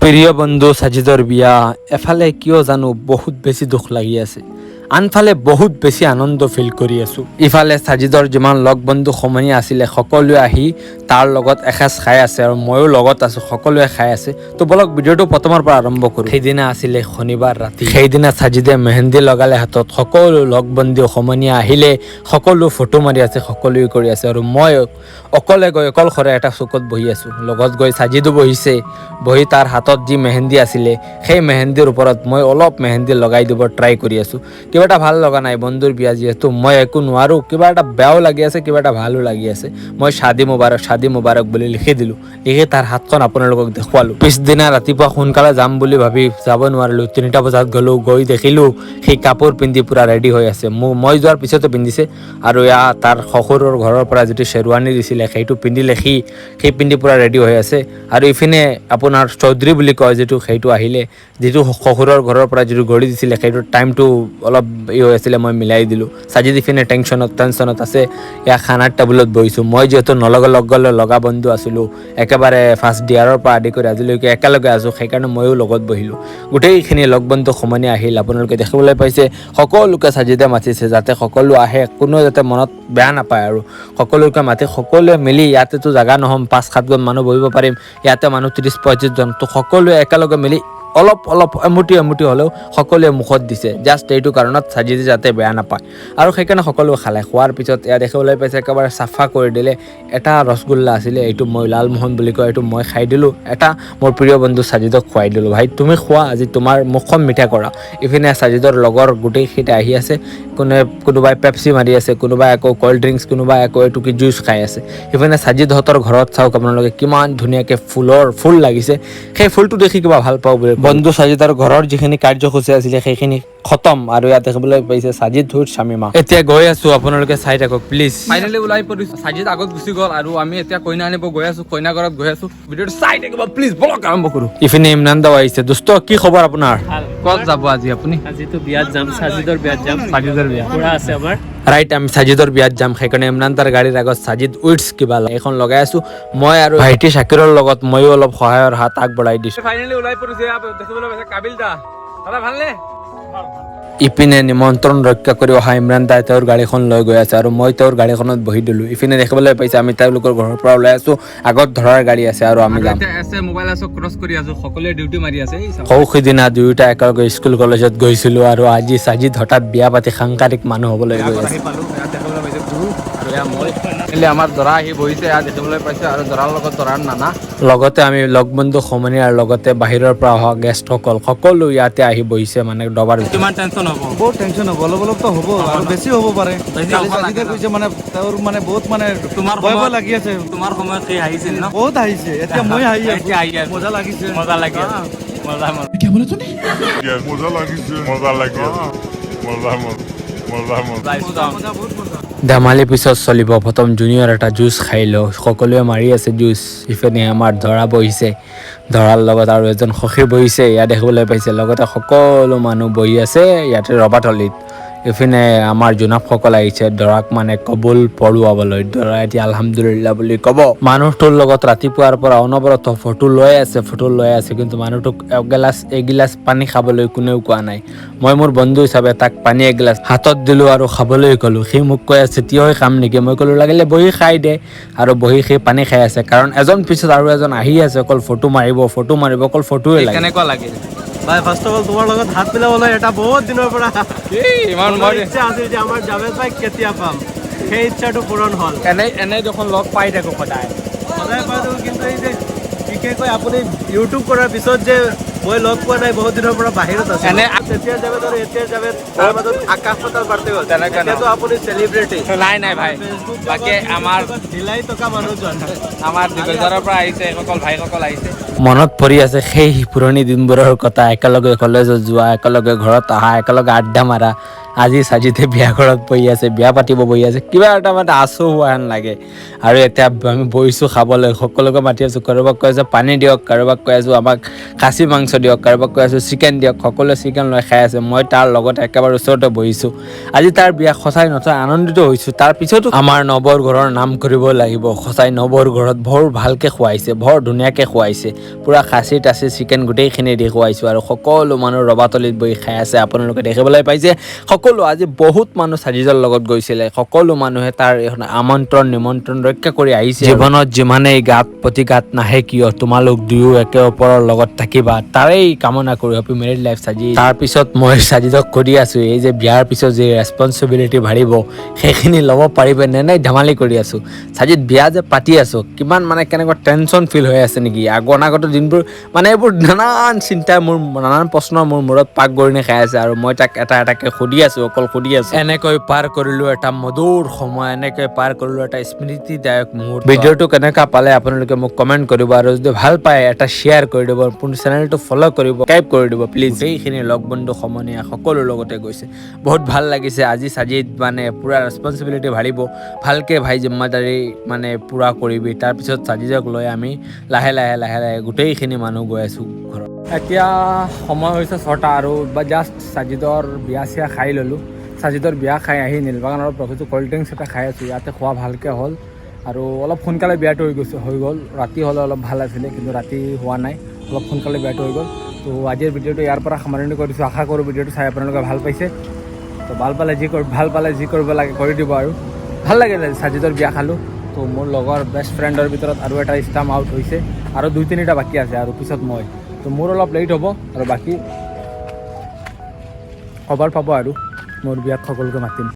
প্ৰিয় বন্ধু সাজিদৰ বিয়া এফালে কিয় জানো বহুত বেছি দুখ লাগি আছে, আনফালে বহুত বেছি আনন্দ ফিল কৰি আছো। ইফালে সাজিদৰ যিমান লগ বন্ধু সমনীয়া আছিলে সকলোৱে আহি তাৰ লগত এসাঁজ খাই আছে আৰু ময়ো লগত আছো, সকলোৱে খাই আছে। তো বলক ভিডিঅ'টো প্ৰথমৰ পৰা আৰম্ভ কৰোঁ। সেইদিনা আছিলে শনিবাৰ ৰাতি। সেইদিনা সাজিদে মেহেন্দি লগালে হাতত, সকলো লগ বন্ধু সমনীয়া আহিলে, সকলো ফটো মাৰি আছে, সকলোৱে কৰি আছে আৰু মই অকলে গৈ অকলশৰে এটা চুকত বহি আছো। লগত গৈ সাজিদো বহিছে, বহি তাৰ হাতত যি মেহেন্দি আছিলে সেই মেহেন্দিৰ ওপৰত মই অলপ মেহেন্দি লগাই দিব ট্ৰাই কৰি আছো। কিবা এটা ভাল লগা নাই, বন্ধুৰ বিয়া যিহেতু মই একো নোৱাৰো, কিবা এটা বেয়াও লাগি আছে, কিবা এটা ভালো লাগি আছে। মই শাদী মুবাৰক বুলি লিখি দিলোঁ, লিখি তাৰ হাতখন আপোনালোকক দেখুৱালোঁ। পিছদিনা ৰাতিপুৱা সোনকালে যাম বুলি ভাবি যাব নোৱাৰিলোঁ। 3টা বজাত গ'লোঁ, গৈ দেখিলোঁ সেই কাপোৰ পিন্ধি পূৰা ৰেডি হৈ আছে। মই যোৱাৰ পিছতো পিন্ধিছে আৰু তাৰ শহুৰৰ ঘৰৰ পৰা যিটো শ্বেৰৱানী দিছিলে সেইটো পিন্ধিলে, সেই পিন্ধি পূৰা ৰেডি হৈ আছে। আৰু ইপিনে আপোনাৰ চৌধুৰী বুলি কয় যিটো, সেইটো আহিলে, যিটো শহুৰৰ ঘৰৰ পৰা যিটো ঘড়ী দিছিলে সেইটো টাইমটো অলপ হৈ আছিলে, মই মিলাই দিলোঁ। সাজিদ ইপিনে টেনশ্যনত আছে, খানাৰ টেবুলত বহিছোঁ। মই যিহেতু লগা বন্ধু আছিলোঁ, একেবাৰে ফাৰ্ষ্ট ডিয়াৰৰ পৰা আদি কৰি আজিলৈকে একেলগে আছোঁ, সেইকাৰণে ময়ো লগত বহিলোঁ। গোটেইখিনি লগ বন্ধু সমনীয়া আহিল, আপোনালোকে দেখিবলৈ পাইছে। সকলোকে সাজিদে মাতিছে যাতে সকলো আহে, কোনো যাতে মনত বেয়া নাপায় আৰু সকলোকে মাতি সকলোৱে মিলি, ইয়াতেতো জেগা নহ'ম, 5-7জন মানুহ বহিব পাৰিম, ইয়াতে মানুহ 30-35 জন, তো সকলোৱে একেলগে মিলি অলপ এমুটি হ'লেও সকলোৱে মুখত দিছে, জাষ্ট এইটো কাৰণত সাজিদে যাতে বেয়া নাপায়। আৰু সেইকাৰণে সকলোৱে খালে। খোৱাৰ পিছত এয়া দেখিবলৈ পাইছে একেবাৰে চাফা কৰি দিলে। এটা ৰসগোল্লা আছিলে, এইটো মই লালমোহন বুলি কয়, এইটো মই খাই দিলোঁ। এটা মোৰ প্ৰিয় বন্ধু সাজিদক খুৱাই দিলোঁ, ভাই তুমি খোৱা, আজি তোমাৰ মুখখন মিঠা কৰা। ইপিনে সাজিদৰ লগৰ গোটেইকেইটা আহি আছে, কোনোবাই পেপচি মাৰি আছে, কোনোবাই আকৌ ক'ল্ড ড্ৰিংকছ, কোনোবাই আকৌ এইটো কি জুইচ খাই আছে। ইপিনে সাজিদহঁতৰ ঘৰত চাওক আপোনালোকে কিমান ধুনীয়াকৈ ফুল লাগিছে, সেই ফুলটো দেখি কিবা ভাল পাওঁ বুলি বন্ধু সাজিদৰ ঘৰৰ যিখিনি কাৰ্যসূচী আছিলে সেইখিনি খতম। আৰু ইয়াত দেখিবলৈ পাইছে সাজিদ উইথ শামিমা। এতিয়া গৈ আছো, আপোনালোকে চাই থাকক প্লিজ। ফাইনেলি ওলাই পৰিছো, সাজিদ আগত গুচি গ'ল আৰু আমি এতিয়া কইনা আনিব গৈ আছো, কইনা ঘৰত গৈ আছো। ভিডিঅ'টো চাই থাকিব প্লিজ, বলক আৰম্ভ কৰো। ইপিনে ইমৰান দাও আহিছে। দোস্ত কি খবৰ আপোনাৰ? ক'ত যাব আজি আপুনি? আজিতো বিয়াত যাম, সাজিদৰ বিয়াত যাম। সাজিদৰ বিয়া পুৰা আছে আমাৰ। ৰাইট, আমি সাজিদৰ বিয়াত যাম, সেইকাৰণে ইমৰান দাৰ গাড়ীৰ আগত সাজিদ উইটছ কিবা এখন লগাই আছো। মই আৰু ভাইটি শাকিৰৰ লগত ময়ো অলপ সহায়ৰ হাত আগবঢ়াই দিছো। ফাইনেলি ওলাই পৰিছে, দেখিবলৈ পাইছে কাবিল দা। দাদা ভালনে? ইপিনে নিমন্ত্ৰণ ৰক্ষা কৰি অহা ইমৰান দাই তেওঁৰ গাড়ীখন লৈ গৈ আছে আৰু মই তেওঁৰ গাড়ীখনত বহি দিলোঁ। ইপিনে দেখিবলৈ পাইছে আমি তেওঁলোকৰ ঘৰৰ পৰা ওলাই আছো, আগত ধৰাৰ গাড়ী আছে আৰু আমি যাম। মোবাইল আছে, ক্ৰছ কৰি আছো, সকলোৱে ডিউটি মাৰি আছে। সিদিনা দুয়োটা একেলগে স্কুল কলেজত গৈছিলো আৰু আজি সাজিদ হঠাৎ বিয়া পাতি সাংসাৰিক মানুহ হ'বলৈ গৈ আছে। আমাৰ দৰা আহি বহিছে, ইয়াত দেখিবলৈ পাইছে, আৰু দৰাৰ লগত দৰাৰ নানা, লগতে আমি লগ বন্ধু সমনীয়াৰ লগতে বাহিৰৰ পৰা অহা গেষ্টসকল সকলো ইয়াতে আহি বহিছে, মানে ডবাৰ। কিমান টেনশ্যন হ'ব? বহুত টেনশ্যন হ'ব, অলপতো হ'ব আৰু বেছি হ'ব পাৰে। কৈছে মানে তেওঁৰ মানে বহুত মানে তোমাৰ ভয় লাগি আছে। তোমাৰ সময়ত সেই আহিছিল ন? বহুত আহিছে, এতিয়া মই আহি আছো, মজা লাগিছে। মজা লাগে, ধেমালি পিছত চলিব, প্ৰথম জুনিয়ৰ এটা জুচ খাই লওঁ। সকলোৱে মাৰি আছে জুচ। ইপিনে আমাৰ ধৰা বহিছে, ধৰাৰ লগত আৰু এজন সখী বহিছে, ইয়াত দেখিবলৈ পাইছে। লগতে সকলো মানুহ বহি আছে ইয়াতে ৰবাথলীত। ইপিনে আমাৰ জোনাবসকল আহিছে দৰাক মানে কবুল পঢ়ুৱাবলৈ। দৰা এতিয়া আলহামদুলিল্লাহ বুলি ক'ব। মানুহটোৰ লগত ৰাতিপুৱাৰ পৰা অনবৰত ফটো লৈ আছে, কিন্তু মানুহটোক এগিলাচ পানী খাবলৈ কোনেও কোৱা নাই। মই মোৰ বন্ধু হিচাপে তাক পানী এগিলাচ হাতত দিলোঁ আৰু খাবলৈ ক'লোঁ। সি মোক কৈ আছে তিয়হ খাম নেকি? মই ক'লোঁ লাগিলে বহি খাই দে, আৰু বহি সেই পানী খাই আছে, কাৰণ এজন পিছত আৰু এজন আহি আছে, অকল ফটো মাৰিব, অকল ফটোৱে লাগে। কেনেকুৱা লাগিল? ভাই ফাৰ্ষ্ট অফ অল তোমাৰ লগত হাত মিলাবলৈ এটা বহুত দিনৰ পৰা ইমান ইচ্ছা আছিল যে আমাৰ জাভেদ ভাই কেতিয়া পাম, সেই ইচ্ছাটো পূৰণ হ'ল। এনেই দেখোন লগ পাই থাকো সদায় পাই থাকোঁ, কিন্তু এই যে বিশেষকৈ আপুনি ইউটিউব কৰাৰ পিছত যে মই লগ পোৱা নাই, বহুত দিনৰ পৰা বাহিৰত আছে। তেতিয়া জাভেদ আৰু এতিয়া জাভেদ তাৰ মাজত আকাশ পাতাল পাৰ্থক্য হ'ল। এতিয়াতো আপুনি চেলিব্ৰিটি। নাই ভাই, বাকী আমাৰ ঢিলাই টকা মানুহজন, আমাৰ দিগজাৰৰ পৰা আহিছে এইসকল ভাইসকল আহিছে। মনত পৰি আছে সেই পুৰণি দিনবোৰৰ কথা, একেলগে কলেজত যোৱা, একেলগে ঘৰত অহা, একেলগে আড্ডা মাৰা, আজি সাজিদে বিয়া ঘৰত বহি আছে, বিয়া পাতিব বহি আছে, কিবা এটা মানে আচু হোৱা হেন লাগে। আৰু এতিয়া আমি বহিছোঁ খাবলৈ, সকলোকে মাতি আছোঁ, কাৰোবাক কৈ আছোঁ পানী দিয়ক, কাৰোবাক কৈ আছোঁ আমাক খাচী মাংস দিয়ক, কাৰোবাক কৈ আছোঁ চিকেন দিয়ক, সকলোৱে চিকেন লৈ খাই আছে। মই তাৰ লগত একেবাৰে ওচৰতে বহিছোঁ। আজি তাৰ বিয়া সঁচাই নথৈ আনন্দিত হৈছোঁ। তাৰপিছতো আমাৰ নৱৰ ঘৰৰ নাম কৰিব লাগিব। সঁচাই নৱৰ ঘৰত বৰ ভালকৈ খুৱাইছে, বৰ ধুনীয়াকৈ খুৱাইছে, পূৰা খাচী তাচী চিকেন গোটেইখিনি দি খুৱাইছোঁ। আৰু সকলো মানুহ ৰবাতলিত বহি খাই আছে, আপোনালোকে দেখিবলৈ পাইছে। সকলো আজি বহুত মানুহ সাজিদৰ লগত গৈছিলে, সকলো মানুহে তাৰ আমন্ত্ৰণ নিমন্ত্ৰণ ৰক্ষা কৰি আহিছে। জীৱনত যিমানেই গাত প্ৰতিঘাত নাহে কিয় তোমালোক দুয়ো একে ওপৰৰ লগত থাকিবা, তাৰেই কামনা কৰোঁ। Happy married life Sajid. তাৰপিছত মই সাজিদক কৰি আছোঁ, এই যে বিয়াৰ পিছত যে ৰেছপনচিবিলিটি বাঢ়িব সেইখিনি ল'ব পাৰিবে নে নাই ধেমালি কৰি আছোঁ। সাজিদ বিয়া যে পাতি আছোঁ, কিমান মানে কেনেকুৱা টেনশ্যন ফিল হৈ আছে নেকি। অনাগত দিনবোৰ মানে এইবোৰ নানান চিন্তাই নানান প্ৰশ্ন মোৰ মূৰত পাক গৰিনে খাই আছে। আৰু মই তাক এটা এটাকৈ সুধি আছোঁ, অকল সুধি আছোঁ। এনেকৈ পাৰ কৰিলোঁ এটা মধুৰ সময়, এনেকৈ পাৰ কৰিলোঁ এটা স্মৃতিদায়ক মুহূৰ্ত। ভিডিঅ'টো কেনেকুৱা পালে আপোনালোকে মোক কমেণ্ট কৰিব, আৰু যদি ভাল পায় এটা শ্বেয়াৰ কৰি দিব, চেনেলটো ফ'ল' কৰিব, সাবস্ক্ৰাইব কৰি দিব প্লিজ। সেইখিনি লগ বন্ধু সমনীয়া সকলো লগতে গৈছে, বহুত ভাল লাগিছে। আজি সাজিদ মানে পূৰা ৰেছপনচিবিলিটি বাঢ়িব, ভালকৈ ভাই জিম্মাদাৰী মানে পূৰা কৰিবি। তাৰপিছত সাজিদক লৈ আমি লাহে লাহে লাহে লাহে গোটেইখিনি মানুহ গৈ আছোঁ ঘৰত। এতিয়া সময় হৈছে 6টা, আৰু জাষ্ট সাজিদৰ বিয়া চিয়া খাই ল'লোঁ। সাজিদৰ বিয়া খাই আহি নীলবাগানৰ ৰখিছোঁ, ক'ল্ড ড্ৰিংকছ এটা খাই আছোঁ। ইয়াতে খোৱা ভালকৈ হ'ল, আৰু অলপ সোনকালে বিয়াটো হৈ গ'ল। ৰাতি হ'লে অলপ ভাল আছিলে, কিন্তু ৰাতি হোৱা নাই, অলপ সোনকালে বিয়াটো হৈ গ'ল। তো আজিৰ ভিডিঅ'টো ইয়াৰ পৰা সামৰণি কৰিছোঁ। আশা কৰোঁ ভিডিঅ'টো চাই আপোনালোকে ভাল পাইছে। তো ভাল পালে যি কৰিব লাগে কৰি দিব। আৰু ভাল লাগিলে, সাজিদৰ বিয়া খালোঁ। তো মোৰ লগৰ বেষ্ট ফ্ৰেণ্ডৰ ভিতৰত আৰু এটা ষ্টাম্প আউট হৈছে, আৰু 2-3টা বাকী আছে, আৰু পিছত মই। তো মোৰ অলপ লেট হ'ব, আৰু বাকী খবৰ পাব, আৰু মোৰ বিয়াত সকলোকে মাতিম।